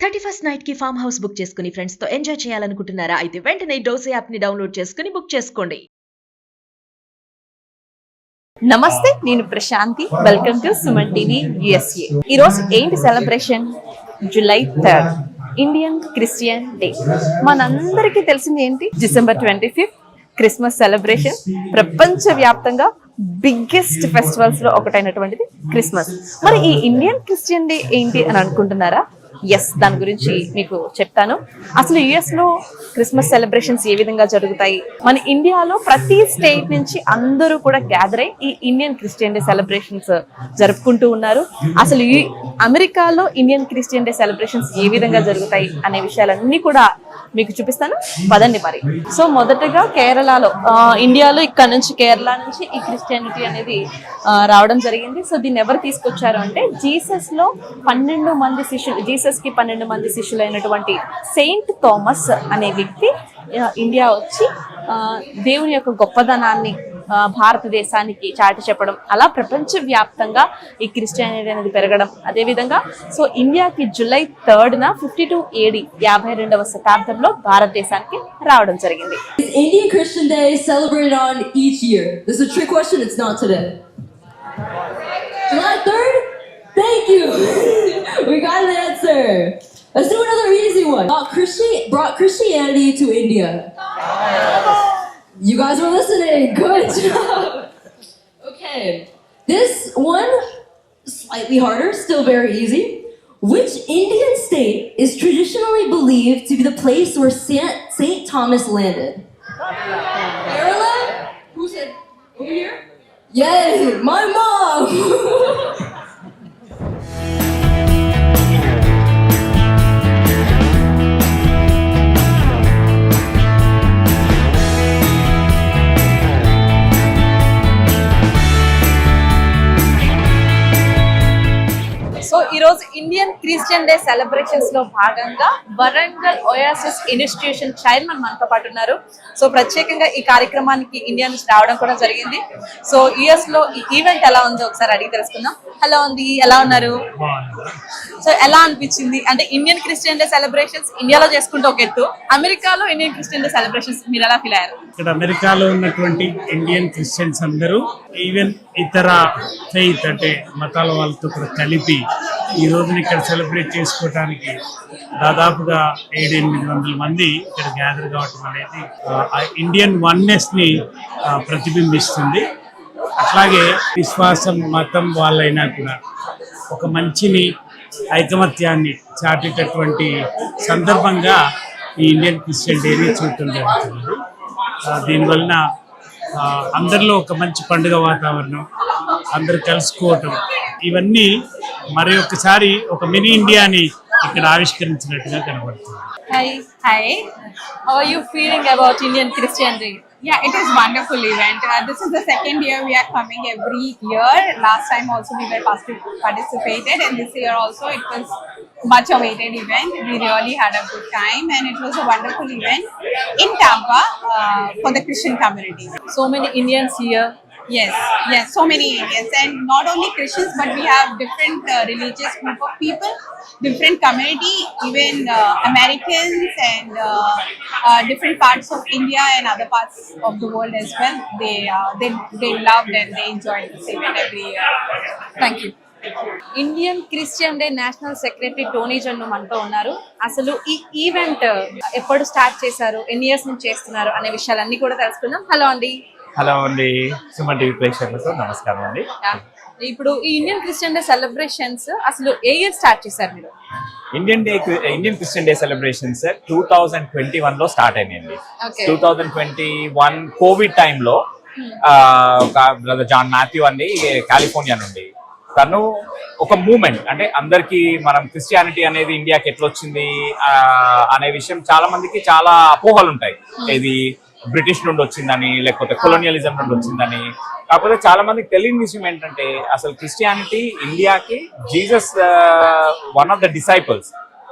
31st night కి farm house book చేసుకుని friends తో ఎంజాయ్ చేయాలనుకుంటున్నారా? అయితే వెంటనే డోసే యాప్ ని డౌన్లోడ్ చేసుకుని బుక్ చేసుకోండి. నమస్తే, నేను Prashanti. Welcome to Suman TV USA. ఈరోజు ఏంటి celebration? July 3rd Indian Christian day. మనందరికీ తెలిసింది ఏంటి? December 25th Christmas celebration. ప్రపంచ వ్యాప్తంగా బిగ్గెస్ట్ ఫెస్టివల్స్ లో ఒకటైనటువంటిది క్రిస్మస్. మరి ఈ ఇండియన్ క్రిస్టియన్ డే ఏంటి అని అనుకుంటున్నారా? ఎస్, దాని గురించి మీకు చెప్తాను. అసలు యుఎస్ లో క్రిస్మస్ సెలబ్రేషన్స్ ఏ విధంగా జరుగుతాయి, మన ఇండియాలో ప్రతి స్టేట్ నుంచి అందరూ కూడా గ్యాదర్ అయ్యి ఈ ఇండియన్ క్రిస్టియన్ డే సెలబ్రేషన్స్ జరుపుకుంటూ ఉన్నారు. అసలు ఈ అమెరికాలో ఇండియన్ క్రిస్టియన్ డే సెలబ్రేషన్స్ ఏ విధంగా జరుగుతాయి అనే విషయాలన్నీ కూడా మీకు చూపిస్తాను, పదండి మరి. సో మొదటగా కేరళలో, ఇండియాలో ఇక్కడ నుంచి కేరళ నుంచి ఈ క్రిస్టియానిటీ అనేది రావడం జరిగింది. సో దీన్ని ఎవరు తీసుకొచ్చారు అంటే జీసస్ లో 12 మంది శిష్యులు, జీసస్ కి 12 మంది శిష్యులు అయినటువంటి సెయింట్ థామస్ అనే వ్యక్తి ఇండియా వచ్చి దేవుని యొక్క గొప్పదనాన్ని భారతదేశానికి చాటి చెప్పడం, అలా ప్రపంచ వ్యాప్తంగా ఈ క్రిస్టియానిటీ అనేది పెరగడం. అదేవిధంగా సో ఇండియాకి జూలై 3rd 52 AD 52వ శతాబ్దంలో భారతదేశానికి రావడం జరిగింది. Indian Christian Day is celebrated on each year. This is a trick question. It's not today. July 3rd? Thank you. We got an answer. Let's do another easy one. Brought Christianity to India. You guys were listening. Good job. Okay. This one, slightly harder, still very easy. Which Indian state is traditionally believed to be the place where Saint Thomas landed? Kerala? Who said over here? Yes, my mom. So ఈ రోజు Indian Christian day celebrations లో భాగంగా Warangal Oasis institution chairman మనతో పాటు ఉన్నారు. So ప్రత్యేకంగా ఈ కార్యక్రమానికి ఇండియా నుంచి రావడం కూడా జరిగింది. సో యుఎస్ లో ఈ ఈవెంట్ ఎలా ఉందో ఒకసారి అడిగి తెలుసుకుందాం. హలో అండి, ఎలా ఉన్నారు? సో ఎలా అనిపించింది? అంటే ఇండియన్ క్రిస్టియన్ డే సెలబ్రేషన్స్ ఇండియాలో చేసుకుంటే ఒక ఎత్తు, అమెరికాలో ఇండియన్ క్రిస్టియన్ డే సెలబ్రేషన్స్ మీరు ఎలా ఫీల్ అయ్యారు? ఇక్కడ అమెరికాలో ఉన్నటువంటి ఇండియన్ క్రిస్టియన్స్ అందరూ ఈవెన్ ఇతర ఫెయిత్ అంటే మతాల వాళ్ళతో కూడా కలిపి ఈ రోజుని ఇక్కడ సెలబ్రేట్ చేసుకోవడానికి దాదాపుగా 700-800 మంది ఇక్కడ గ్యాదర్ కావటం అనేది ఇండియన్ వన్నెస్ ని ప్రతిబింబిస్తుంది. అట్లాగే విశ్వాసం మతం వాళ్ళైనా కూడా ఒక మంచిని ఐకమత్యాన్ని చాటేటటువంటి సందర్భంగా ఈ ఇండియన్ క్రిస్టియన్ డేని చూడటం జరుగుతుంది. దీనివలన అందరిలో ఒక మంచి పండుగ వాతావరణం, అందరు కలుసుకోవటం, ఇవన్నీ మరి ఒక్కసారి ఒక మినీ ఇండియాని ఇక్కడ ఆవిష్కరించినట్టుగా కనబడుతుంది. Hi. How are you feeling about Indian Christian Day? Yeah, it is wonderful event. This is the second year we are coming every year. Last time also we were participated, and this year also it was much awaited event. We really had a good time, and it was a wonderful event in Tampa for the Christian community. So many Indians here. Yes, so many Indians, and not only Christians, but we have different religious group of people, different community, even Americans and different parts of India and other parts of the world as well. They loved and they enjoyed this event every year. Thank you. Indian Christian day national secretary Tony Jannu మనతో ఉన్నారు. అసలు ఈ event ఎప్పుడు start చేశారు, ఎన్ని years నుంచి చేస్తున్నారు అనే విషయాలన్నీ కూడా తెలుసుకుందాం. హలో అండి, సుమన్ టీవీ ప్రేక్షకులకు నమస్కారం అండి. ఇప్పుడు ఈ ఇండియన్ క్రిస్టియన్ డే సెలబ్రేషన్స్ అసలు ఏ ఇయర్ స్టార్ట్ చేశారు మీరు? ఇండియన్ క్రిస్టియన్ డే సెలబ్రేషన్స్ 2021 లో స్టార్ట్ అయినాయండి. 2021 కోవిడ్ టైంలో ఒక బ్రదర్ జాన్ మాథ్యూ అండి కాలిఫోర్నియా నుండి, తను ఒక మూమెంట్ అంటే అందరికి మనం క్రిస్టియానిటీ అనేది ఇండియాకి ఎట్లా వచ్చింది అనే విషయం చాలా మందికి చాలా అపోహలు ఉంటాయి. ఇది బ్రిటిష్ నుండి వచ్చిందని, లేకపోతే కొలోనియలిజం నుండి వచ్చిందని. కాకపోతే చాలా మందికి తెలియని విషయం ఏంటంటే అసలు క్రిస్టియానిటీ ఇండియాకి Jesus one of the disciples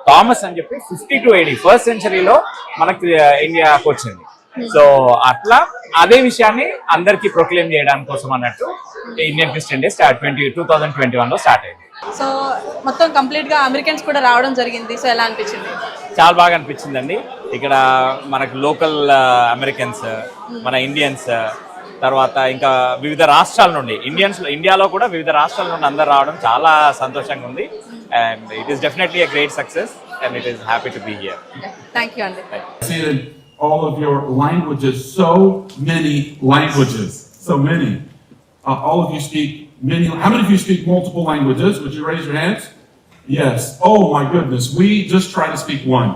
Thomas అని చెప్పి 52 AD 1st centuryలో మనకి ఇండియాకి వచ్చింది. సో అట్లా అదే విషయాన్ని అందరికి ప్రొక్లెయిమ్ చేయడానికి కోసం అన్నట్టు ఇండియన్ క్రిస్టియన్ డే 2021 లో స్టార్ట్ అయింది. సో మొత్తం కంప్లీట్ గా అమెరికన్స్ కూడా రావడం జరిగింది. సో ఎలా అనిపించింది? చాలా బాగా అనిపించిందండి. ఇక్కడ మనకు లోకల్ అమెరికన్స్, మన ఇండియన్స్, తర్వాత ఇంకా వివిధ రాష్ట్రాల నుండి ఇండియాలో కూడా వివిధ రాష్ట్రాల నుండి అందరు రావడం చాలా సంతోషంగా ఉంది. And it is definitely a great success and it is happy to be here. Thank you అండి. See in all of your languages, so many languages, so many. All of you speak many. How many of you speak multiple languages? Would you raise your hands? Yes. Oh my goodness, we just try to speak one.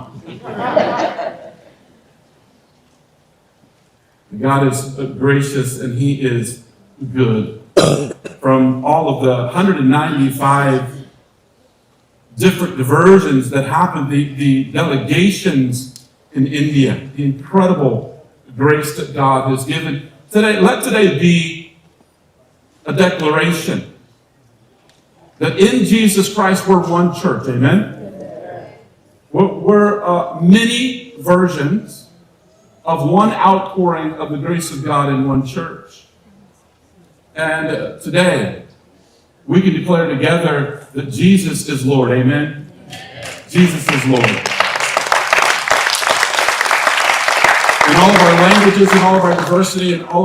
God is gracious and He is good. From all of the 195 different diversions that happened, the delegations in India, the incredible grace that God has given. Let today be a declaration that in Jesus Christ we're one church, amen? We're many versions of one outpouring of the grace of God in one church. And today, we can declare together that Jesus is Lord, amen? Jesus is Lord. In all of our languages, and all of our diversity, and all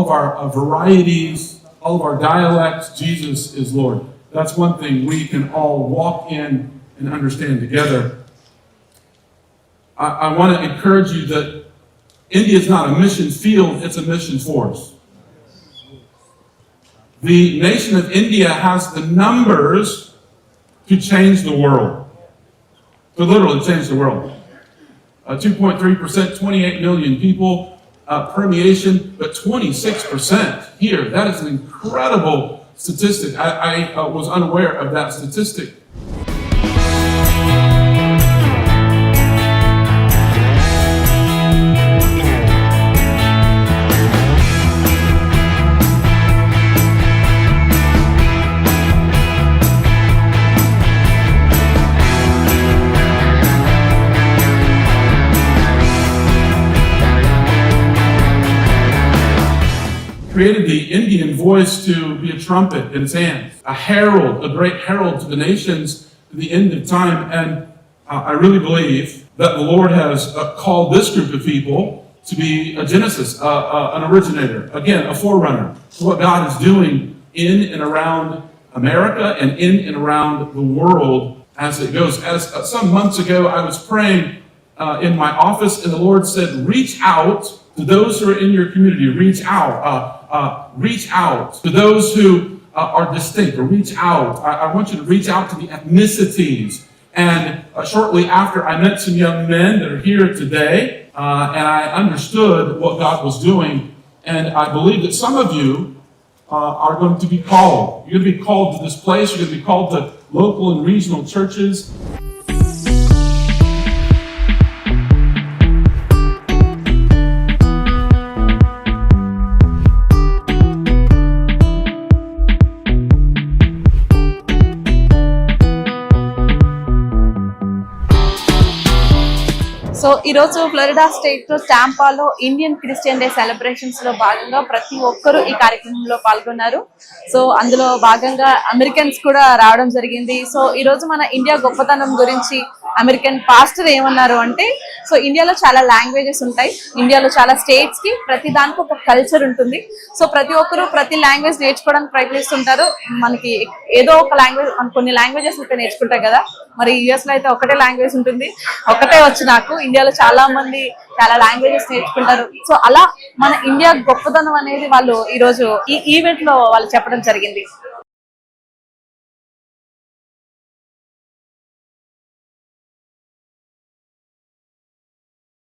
of our varieties, all of our dialects, Jesus is Lord. That's one thing we can all walk in and understand together. I want to encourage you that India is not a mission field, it's a mission force. The nation of India has the numbers to change the world. To literally change the world. 2.3%, 28 million people, permeation, but 26% here. That is an incredible statistic. I was unaware of that statistic. Created the Indian voice to be a trumpet in its hands, a herald, a great herald to the nations to the end of time. And I really believe that the Lord has called this group of people to be a genesis, an originator, again, a forerunner to what God is doing in and around America and in and around the world as it goes. As some months ago, I was praying in my office, and the Lord said, reach out to those who are in your community. Reach out. Reach out to those who are distinct, or reach out. I want you to reach out to the ethnicities. And shortly after, I met some young men that are here today, and I understood what God was doing. And I believe that some of you are going to be called. You're going to be called to this place. You're going to be called to local and regional churches. So ఈ రోజు Florida state టాంపాలో Indian Christian day celebrations లో భాగంగా ప్రతి ఒక్కరూ ఈ కార్యక్రమంలో పాల్గొన్నారు. సో అందులో భాగంగా అమెరికన్స్ కూడా రావడం జరిగింది. సో ఈ రోజు మన ఇండియా గొప్పతనం గురించి అమెరికన్ పాస్టర్ ఏమన్నారు అంటే, సో ఇండియాలో చాలా లాంగ్వేజెస్ ఉంటాయి, ఇండియాలో చాలా స్టేట్స్ కి ప్రతి దానికి ఒక కల్చర్ ఉంటుంది. సో ప్రతి ఒక్కరు ప్రతి లాంగ్వేజ్ నేర్చుకోవడానికి ప్రయత్నిస్తుంటారు. మనకి ఏదో ఒక లాంగ్వేజ్, కొన్ని లాంగ్వేజెస్ అయితే నేర్చుకుంటాం కదా, మరి యుఎస్ లో అయితే ఒకటే లాంగ్వేజ్ ఉంటుంది. ఒకటే వచ్చు నాకు. ఇండియాలో చాలా మంది చాలా లాంగ్వేజెస్ నేర్చుకుంటారు. సో అలా మన ఇండియా గొప్పతనం అనేది వాళ్ళు ఈ రోజు ఈ ఈవెంట్ లో వాళ్ళు చెప్పడం జరిగింది.